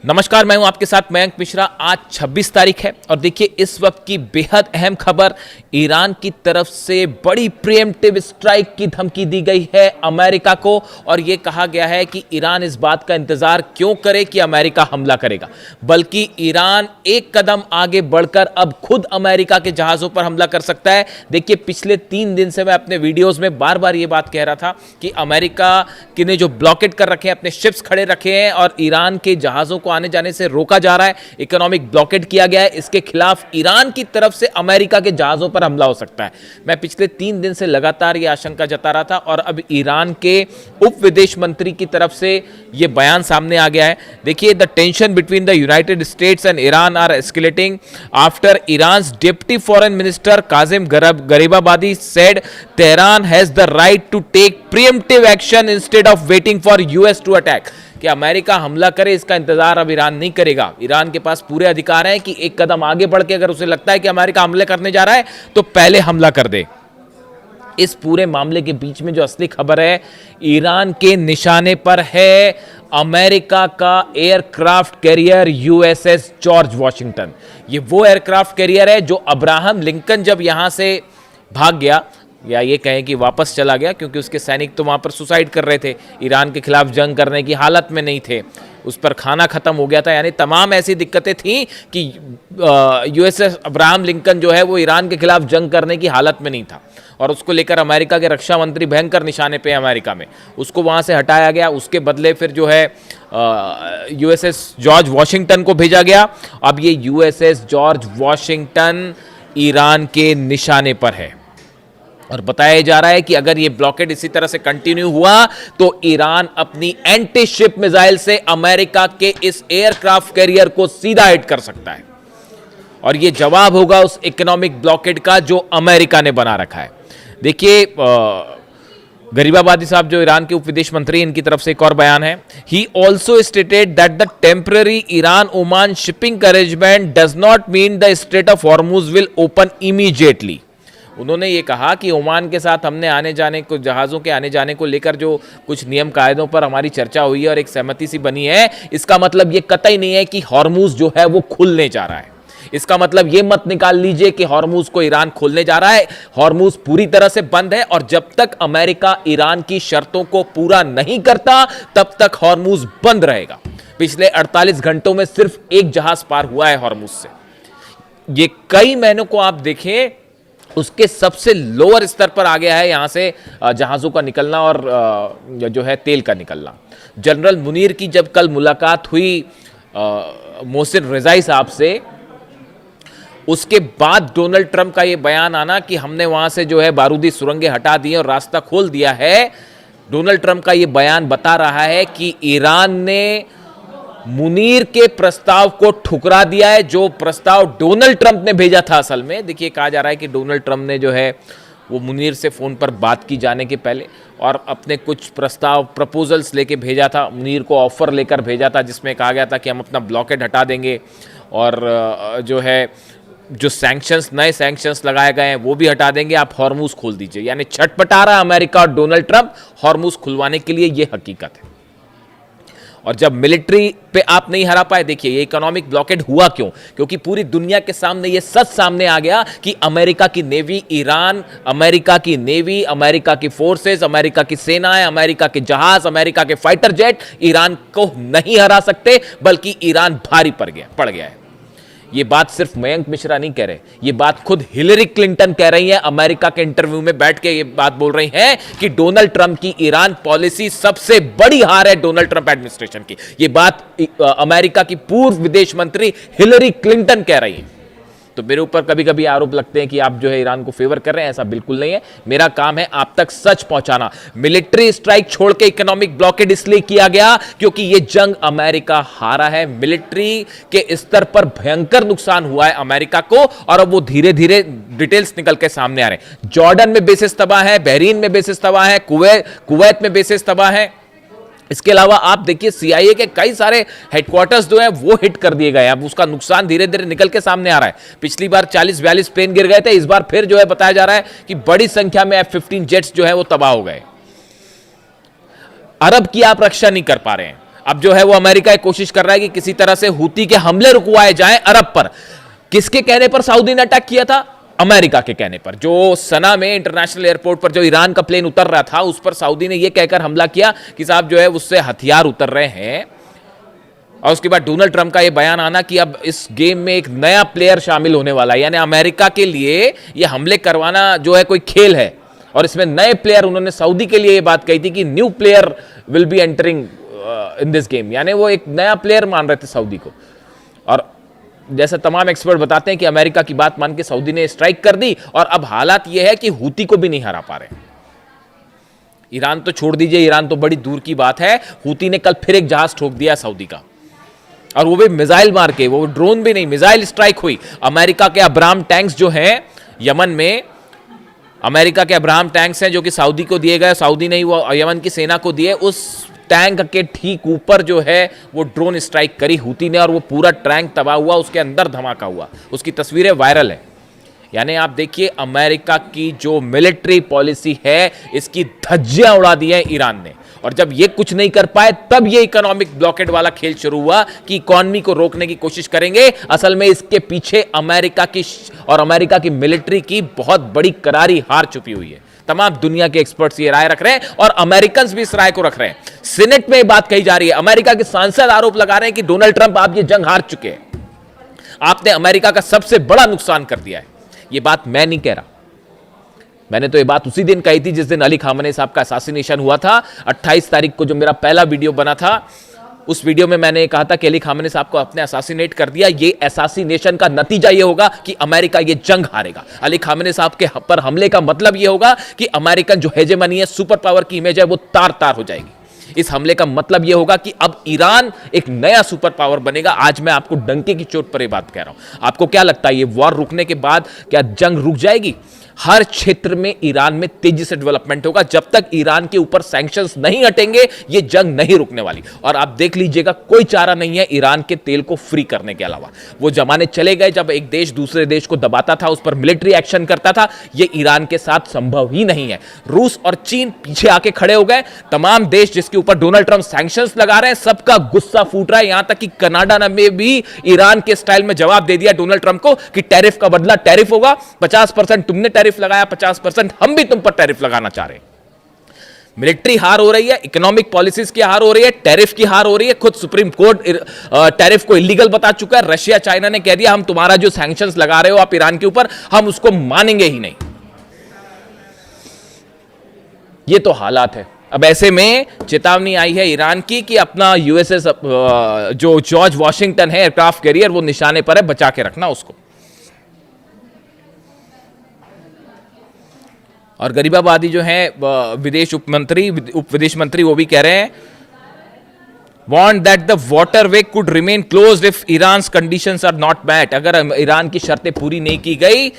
नमस्कार, मैं हूं आपके साथ मयंक मिश्रा। आज 26 तारीख है और देखिए इस वक्त की बेहद अहम खबर। ईरान की तरफ से बड़ी प्रीएम्प्टिव स्ट्राइक की धमकी दी गई है अमेरिका को और यह कहा गया है कि ईरान इस बात का इंतजार क्यों करे कि अमेरिका हमला करेगा, बल्कि ईरान एक कदम आगे बढ़कर अब खुद अमेरिका के जहाजों पर हमला कर सकता है। देखिए पिछले 3 दिन से मैं अपने वीडियोस में बार बार यह बात कह रहा था कि अमेरिका ने जो ब्लॉकेट कर रखे हैं, अपने शिप्स खड़े रखे हैं और ईरान के जहाजों को आने जाने से रोका जा रहा है, इकोनॉमिक ब्लॉकेट किया गया है। इसके खिलाफ ईरान की तरफ से अमेरिका के जहाजों पर हमला हो सकता है। मैं पिछले 3 दिन से लगातार यह आशंका जता रहा था और अब ईरान के उप विदेश मंत्री की तरफ से यह बयान सामने आ गया है। देखिए, the tension between the United States and Iran are escalating after Iran's deputy foreign minister Kazem Gharibabadi said Tehran has the right to take preemptive action instead of waiting for US to attack. कि America हमला करे इसका इंतजार अब Iran नहीं करेगा। Iran के पास पूरे अधिकार हैं कि एक कदम आगे बढ़ के अगर उसे लगता है कि अमेरिका हमले करने जा रहा है तो पहले हमला कर दे। इस पूरे मामले के बीच में जो असली खबर है, ईरान के निशाने पर है अमेरिका का aircraft carrier USS George Washington. ये वो एयरक्राफ्ट कैरियर है जो अब्राहम लिंकन जब यहां से भाग गया, या ये कहें कि वापस चला गया, क्योंकि उसके सैनिक तो वहाँ पर सुसाइड कर रहे थे, ईरान के खिलाफ जंग करने की हालत में नहीं थे, उस पर खाना खत्म हो गया था, यानी तमाम ऐसी दिक्कतें थीं कि यूएसएस अब्राहम लिंकन जो है वो ईरान के खिलाफ जंग करने की हालत में नहीं था और उसको लेकर अमेरिका के रक्षा मंत्री भयंकर निशाने पे अमेरिका में, उसको वहाँ से हटाया गया। उसके बदले फिर जो है यूएसएस जॉर्ज वॉशिंगटन को भेजा गया। अब ये यूएसएस जॉर्ज वॉशिंगटन ईरान के निशाने पर है और बताया जा रहा है कि अगर ये ब्लॉकेड इसी तरह से कंटिन्यू हुआ तो ईरान अपनी एंटी शिप मिसाइल से अमेरिका के इस एयरक्राफ्ट कैरियर को सीधा हिट कर सकता है और ये जवाब होगा उस इकोनॉमिक ब्लॉकेड का जो अमेरिका ने बना रखा है। देखिए, गरीबाबादी साहब जो ईरान के उप विदेश मंत्री, इनकी तरफ से एक और बयान है। He also stated that the temporary Iran Oman shipping arrangement does not mean the straight of Hormuz will open immediately. उन्होंने ये कहा कि ओमान के साथ हमने आने जाने को, जहाज़ों के आने जाने को लेकर जो कुछ नियम कायदों पर हमारी चर्चा हुई है और एक सहमति सी बनी है, इसका मतलब ये कतई नहीं है कि हॉर्मुज जो है वो खुलने जा रहा है। इसका मतलब ये मत निकाल लीजिए कि हॉर्मुज को ईरान खोलने जा रहा है। हॉर्मुज पूरी तरह से बंद है और जब तक अमेरिका ईरान की शर्तों को पूरा नहीं करता तब तक हॉर्मुज बंद रहेगा। पिछले 48 घंटों में सिर्फ एक जहाज पार हुआ है हॉर्मुज से। ये कई महीनों को आप देखें, उसके सबसे लोअर स्तर पर आ गया है यहां से जहाज़ों का निकलना और जो है तेल का निकलना। जनरल मुनीर की जब कल मुलाकात हुई मोहसिन रिजाई साहब से, उसके बाद डोनाल्ड ट्रंप का यह बयान आना कि हमने वहां से जो है बारूदी सुरंगें हटा दी और रास्ता खोल दिया है। डोनाल्ड ट्रंप का यह बयान बता रहा है कि ईरान ने मुनीर के प्रस्ताव को ठुकरा दिया है, जो प्रस्ताव डोनाल्ड ट्रंप ने भेजा था। असल में देखिए, कहा जा रहा है कि डोनाल्ड ट्रंप ने जो है वो मुनीर से फोन पर बात की जाने के पहले और अपने कुछ प्रपोजल्स लेके भेजा था, मुनीर को ऑफर लेकर भेजा था, जिसमें कहा गया था कि हम अपना ब्लॉकेड हटा देंगे और जो है जो सैंक्शंस, नए सैंक्शंस लगाए गए हैं वो भी हटा देंगे, आप हॉर्मुज खोल दीजिए। यानी छटपटा रहा अमेरिका और डोनाल्ड ट्रंप हॉर्मुज खुलवाने के लिए। ये हकीकत है। और जब मिलिट्री पे आप नहीं हरा पाए, देखिए ये इकोनॉमिक ब्लॉकेड हुआ क्यों? क्योंकि पूरी दुनिया के सामने ये सच सामने आ गया कि अमेरिका की नेवी, ईरान, अमेरिका की नेवी, अमेरिका की फोर्सेस, अमेरिका की सेनाएं, अमेरिका के जहाज, अमेरिका के फाइटर जेट ईरान को नहीं हरा सकते, बल्कि ईरान भारी पड़ गया है। ये बात सिर्फ मयंक मिश्रा नहीं कह रहे, ये बात खुद हिलरी क्लिंटन कह रही है। अमेरिका के इंटरव्यू में बैठ के ये बात बोल रही हैं कि डोनाल्ड ट्रंप की ईरान पॉलिसी सबसे बड़ी हार है डोनाल्ड ट्रंप एडमिनिस्ट्रेशन की। ये बात अमेरिका की पूर्व विदेश मंत्री हिलरी क्लिंटन कह रही है। तो मेरे ऊपर कभी कभी आरोप लगते हैं कि आप जो है ईरान को फेवर कर रहे हैं, ऐसा बिल्कुल नहीं है। मेरा काम है आप तक सच पहुंचाना। मिलिट्री स्ट्राइक छोड़ के इकोनॉमिक ब्लॉकेड इसलिए किया गया क्योंकि यह जंग अमेरिका हारा है। मिलिट्री के स्तर पर भयंकर नुकसान हुआ है अमेरिका को और अब वो धीरे धीरे डिटेल्स निकल के सामने आ रहे हैं। जॉर्डन में बेसिस तबाह है, बहरीन में बेसिस तबाह है, कुवैत में बेसिस तबाह है। इसके अलावा आप देखिए सीआईए के कई सारे हेडक्वार्टर्स जो है वो हिट कर दिए गए। अब उसका नुकसान धीरे धीरे निकल के सामने आ रहा है। पिछली बार 40-42 प्लेन गिर गए थे, इस बार फिर जो है बताया जा रहा है कि बड़ी संख्या में F-15 जेट्स जो है वो तबाह हो गए। अरब की आप रक्षा नहीं कर पा रहे हैं। अब जो है वो अमेरिका कोशिश कर रहा है कि किसी तरह से हूती के हमले रुकवाए जाएं अरब पर। किसके कहने पर सऊदी ने अटैक किया था? अमेरिका के कहने पर। जो सना में इंटरनेशनल एयरपोर्ट पर जो ईरान का प्लेन उतर रहा था, उस पर सऊदी ने यह कहकर हमला किया कि साहब जो है उससे हथियार उतर रहे हैं। और उसके बाद डोनाल्ड ट्रंप का यह बयान आना कि अब इस गेम में एक नया प्लेयर शामिल होने वाला है, यानी अमेरिका के लिए यह हमले करवाना जो है कोई खेल है, और इसमें नए प्लेयर, उन्होंने सऊदी के लिए यह बात कही थी कि new player will be entering in this game, यानी वो एक नया प्लेयर मान रहे थे सऊदी को। और जैसे तमाम एक्सपर्ट बताते हैं कि अमेरिका की बात मान के सऊदी ने स्ट्राइक कर दी, और अब हालात यह है कि हूती को भी नहीं हरा पा रहे। ईरान तो छोड़ दीजिए, ईरान तो बड़ी दूर की बात है, हूती ने कल फिर एक जहाज ठोक दिया सऊदी का, और वो भी मिसाइल मार के, वो ड्रोन भी नहीं, मिसाइल स्ट्राइक हुई। अमेरिका के अब्राहम टैंक्स जो हैं यमन में, अमेरिका के अब्राहम टैंक्स हैं जो कि सऊदी को दिए गए, सऊदी ने ही वो यमन की सेना को दिए, उस टैंक के ठीक ऊपर जो है वो ड्रोन स्ट्राइक करी हूती ने, और वो पूरा टैंक तबाह हुआ, उसके अंदर धमाका हुआ, उसकी तस्वीरें वायरल है। यानी आप देखिए अमेरिका की जो मिलिट्री पॉलिसी है, इसकी धज्जियां उड़ा दी है ईरान ने। और जब ये कुछ नहीं कर पाए, तब ये इकोनॉमिक ब्लॉकेड वाला खेल शुरू हुआ कि इकोनॉमी को रोकने की कोशिश करेंगे। असल में इसके पीछे अमेरिका की और अमेरिका की मिलिट्री की बहुत बड़ी करारी हार छुपी हुई है। तमाम दुनिया के एक्सपर्ट्स ये राय रख रहे हैं, और अमेरिकन्स भी इस राय को रख रहे हैं। सीनेट में बात कही जा रही है, अमेरिका के सांसद आरोप लगा रहे हैं कि डोनाल्ड ट्रंप, आप ये जंग हार चुके हैं, आपने अमेरिका का सबसे बड़ा नुकसान कर दिया है। ये बात मैं नहीं कह रहा, मैंने तो ये बात उसी दिन कही थी जिस दिन अली खामनेई साहब का असैसिनेशन हुआ था। 28 तारीख को जो मेरा पहला वीडियो बना था, उस वीडियो में मैंने कहा था कि अली खामनेई साहब को अपने असैसिनेट कर दिया। ये असैसिनेशन का नतीजा ये होगा कि अमेरिका ये जंग हारेगा। अली खामनेई साहब के पर हमले का मतलब ये होगा कि अमेरिकन जो हेजेमनी है, सुपर पावर की इमेज है, वो तार तार हो जाएगी। इस हमले का मतलब यह होगा कि अब ईरान एक नया सुपर पावर बनेगा। आज मैं आपको डंके की चोट पर यह बात कह रहा हूं। आपको क्या लगता है, ये वॉर रुकने के बाद क्या जंग रुक जाएगी? हर क्षेत्र में ईरान में तेजी से डेवलपमेंट होगा। जब तक ईरान के ऊपर सैंक्शंस नहीं हटेंगे, ये जंग नहीं रुकने वाली। और आप देख लीजिएगा, कोई चारा नहीं है ईरान के तेल को फ्री करने के अलावा। वो जमाने चले गए जब एक देश दूसरे देश को दबाता था, उस पर मिलिट्री एक्शन करता था। ये ईरान के साथ संभव ही नहीं है। रूस और चीन पीछे आके खड़े हो गए। तमाम देश जिसके ऊपर डोनाल्ड ट्रंप सैंक्शंस लगा रहे हैं, सबका गुस्सा फूट रहा है। यहां तक कि कनाडा ने भी ईरान के स्टाइल में जवाब दे दिया डोनाल्ड ट्रंप को कि टैरिफ का बदला टैरिफ होगा। 50% तुमने टैरिफ लगाया, 50% हम भी तुम पर टैरिफ लगाना चाह रहे हैं। मिलिट्री हार हो रही है, इकोनॉमिक पॉलिसीज की हार हो रही है, टैरिफ की हार हो रही है। खुद सुप्रीम कोर्ट टैरिफ को इलीगल बता चुका है। रशिया चाइना ने कह दिया हम तुम्हारा जो सैंक्शंस लगा रहे हो आप ईरान के ऊपर, हम उसको मानेंगे ही नहीं। ये तो हालात है। अब ऐसे में चेतावनी आई है ईरान की कि अपना यूएसएस जो जॉर्ज वॉशिंगटन है एयरक्राफ्ट कैरियर, वो निशाने पर है, बचा के रखना उसको। और गरीबाबादी जो है उप विदेश मंत्री वो भी कह रहे हैं, want that the waterway could remain closed if Iran's conditions are not met. अगर ईरान की शर्तें पूरी नहीं की गई,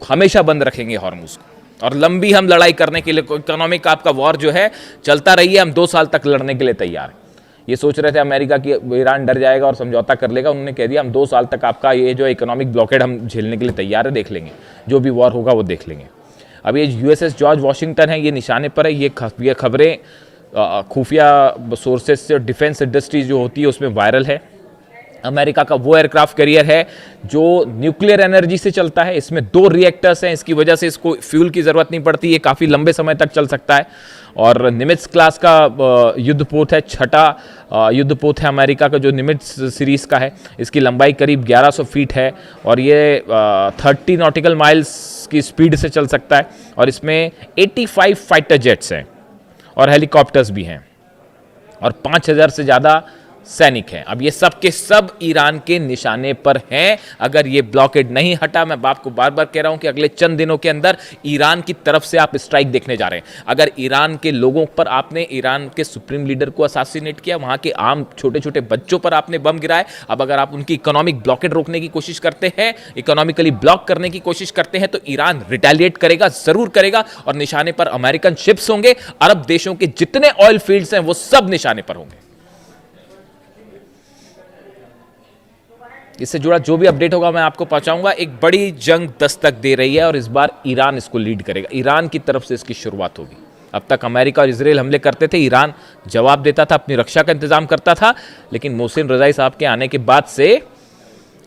हमेशा बंद रखेंगे हॉर्मुज को। और लंबी हम लड़ाई करने के लिए, इकोनॉमिक आपका वॉर जो है चलता रही है, हम 2 साल तक लड़ने के लिए तैयार हैं। ये सोच रहे थे अमेरिका की ईरान डर जाएगा और समझौता कर लेगा, उन्होंने कह दिया हम 2 साल तक आपका ये जो इकोनॉमिक ब्लॉकेड हम झेलने के लिए तैयार है, देख लेंगे, जो भी वॉर होगा वो देख लेंगे। अब ये यूएसएस जॉर्ज वॉशिंगटन है, ये निशाने पर है। ये खबरें खुफिया सोर्सेज से, डिफेंस इंडस्ट्रीज जो होती है उसमें वायरल है। अमेरिका का वो एयरक्राफ्ट कैरियर है जो न्यूक्लियर एनर्जी से चलता है। इसमें 2 रिएक्टर्स हैं, इसकी वजह से इसको फ्यूल की ज़रूरत नहीं पड़ती, ये काफ़ी लंबे समय तक चल सकता है। और निमित्ज क्लास का युद्धपोत है, 6ठा युद्धपोत है अमेरिका का जो निमित्ज सीरीज़ का है। इसकी लंबाई करीब 1100 फीट है और ये 30 नॉटिकल माइल्स की स्पीड से चल सकता है। और इसमें 85 फाइटर जेट्स हैं और हेलीकॉप्टर्स भी हैं और 5000 से ज़्यादा सैनिक हैं। अब ये सब के सब ईरान के निशाने पर हैं। अगर ये ब्लॉकेड नहीं हटा, मैं आपको बार बार कह रहा हूं कि अगले चंद दिनों के अंदर ईरान की तरफ से आप स्ट्राइक देखने जा रहे हैं। अगर ईरान के लोगों पर आपने, ईरान के सुप्रीम लीडर को असैसिनेट किया, वहां के आम छोटे छोटे बच्चों पर आपने बम गिराए, अब अगर आप उनकी इकोनॉमिक ब्लॉकेड रोकने की कोशिश करते हैं, इकोनॉमिकली ब्लॉक करने की कोशिश करते हैं, तो ईरान रिटेलिएट करेगा, जरूर करेगा। और निशाने पर अमेरिकन शिप्स होंगे, अरब देशों के जितने ऑयल फील्ड्स हैं वो सब निशाने पर होंगे। इससे जुड़ा जो भी अपडेट होगा मैं आपको पहुंचाऊंगा। एक बड़ी जंग दस्तक दे रही है और इस बार ईरान इसको लीड करेगा, ईरान की तरफ से इसकी शुरुआत होगी। अब तक अमेरिका और इजराइल हमले करते थे, ईरान जवाब देता था, अपनी रक्षा का इंतजाम करता था, लेकिन मोहसिन रजाई साहब के आने के बाद से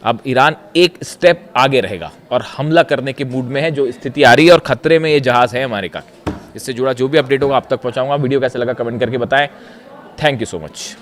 अब ईरान एक स्टेप आगे रहेगा और हमला करने के मूड में है, जो स्थिति आ रही है और खतरे में ये जहाज है अमेरिका के। इससे जुड़ा जो भी अपडेट होगा आप तक पहुंचाऊंगा। वीडियो कैसे लगा कमेंट करके बताएं। Thank you so much.